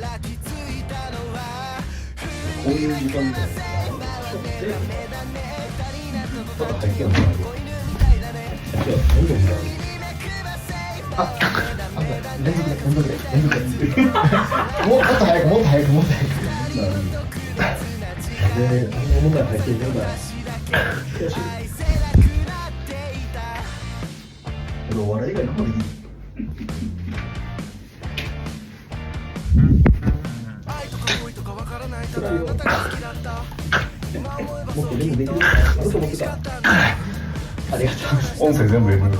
こういう時間でちょっと入ってるのかな。いや、どんどん見られる。連続で。もっと早く。で、あの問題入ってる状態。よし。俺お笑い以外の方できる。辛いよ。もっとでもできる。あると思ってた。ありがとうございます。音声全部入れる。